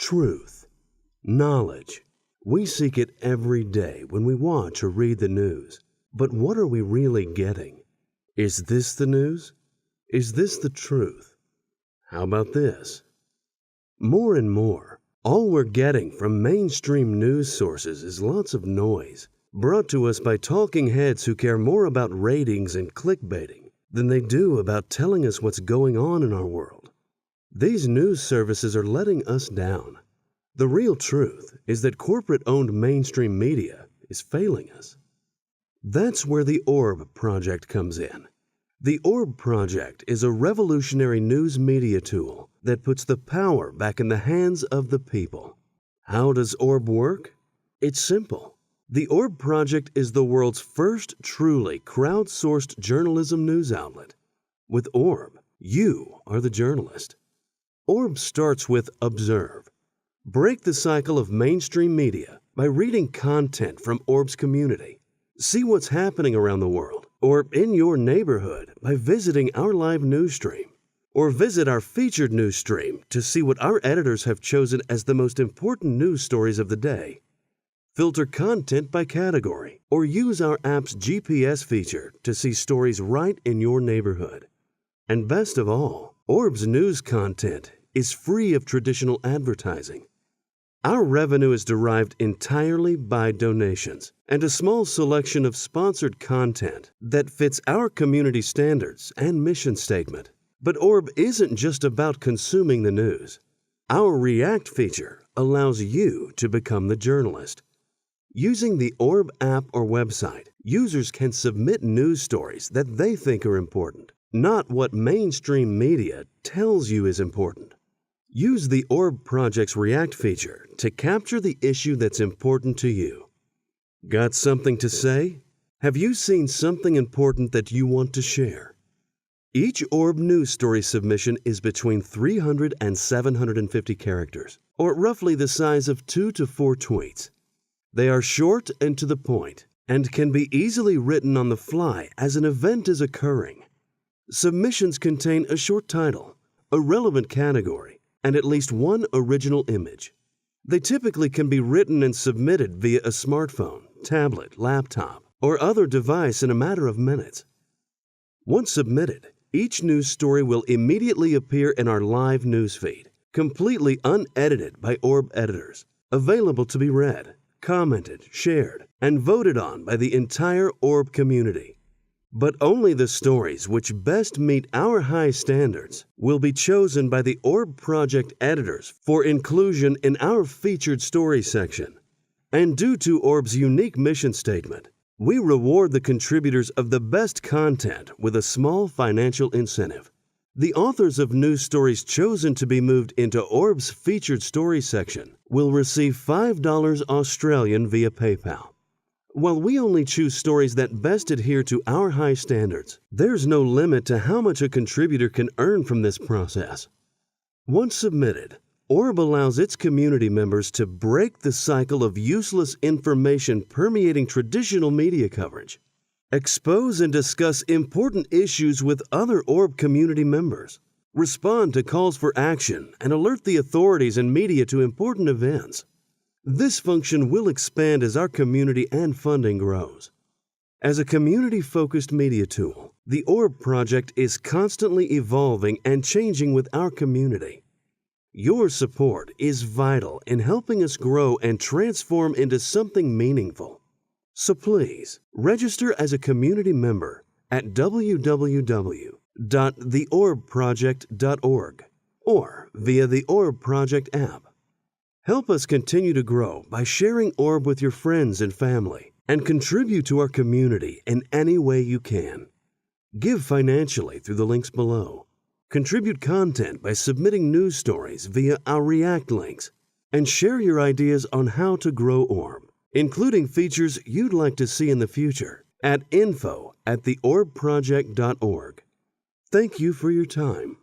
Truth, knowledge. We seek it every day when we watch or read the news. But what are we really getting? Is this the news? Is this the truth? How about this? More and more, all we're getting from mainstream news sources is lots of noise, brought to us by talking heads who care more about ratings and clickbaiting than they do about telling us what's going on in our world. These news services are letting us down. The real truth is that corporate-owned mainstream media is failing us. That's where the ORB project comes in. The ORB project is a revolutionary news media tool that puts the power back in the hands of the people. How does ORB work? It's simple. The ORB project is the world's first truly crowdsourced journalism news outlet. With ORB, you are the journalist. ORB starts with Observe. Break the cycle of mainstream media by reading content from ORB's community. See what's happening around the world or in your neighborhood by visiting our live news stream. Or visit our featured news stream to see what our editors have chosen as the most important news stories of the day. Filter content by category or use our app's GPS feature to see stories right in your neighborhood. And best of all, ORB's news content is free of traditional advertising. Our revenue is derived entirely by donations and a small selection of sponsored content that fits our community standards and mission statement. But ORB isn't just about consuming the news. Our React feature allows you to become the journalist. Using the ORB app or website, users can submit news stories that they think are important, not what mainstream media tells you is important. Use the ORB project's React feature to capture the issue that's important to you. Got something to say? Have you seen something important that you want to share? Each ORB news story submission is between 300 and 750 characters, or roughly the size of 2 to 4 tweets. They are short and to the point, and can be easily written on the fly as an event is occurring. Submissions contain a short title, a relevant category, and at least one original image. They typically can be written and submitted via a smartphone, tablet, laptop, or other device in a matter of minutes. Once submitted, each news story will immediately appear in our live newsfeed, completely unedited by ORB editors, available to be read, commented, shared, and voted on by the entire ORB community. But only the stories which best meet our high standards will be chosen by the ORB project editors for inclusion in our featured story section. And due to ORB's unique mission statement, we reward the contributors of the best content with a small financial incentive. The authors of news stories chosen to be moved into ORB's featured story section will receive $5 Australian via PayPal. While we only choose stories that best adhere to our high standards, there's no limit to how much a contributor can earn from this process. Once submitted, ORB allows its community members to break the cycle of useless information permeating traditional media coverage, expose and discuss important issues with other ORB community members, respond to calls for action, and alert the authorities and media to important events. This function will expand as our community and funding grows. As a community-focused media tool, the ORB project is constantly evolving and changing with our community. Your support is vital in helping us grow and transform into something meaningful. So please, register as a community member at www.theorbproject.org or via the ORB Project app. Help us continue to grow by sharing ORB with your friends and family, and contribute to our community in any way you can. Give financially through the links below. Contribute content by submitting news stories via our React links, and share your ideas on how to grow ORB, including features you'd like to see in the future at info@theorbproject.org. Thank you for your time.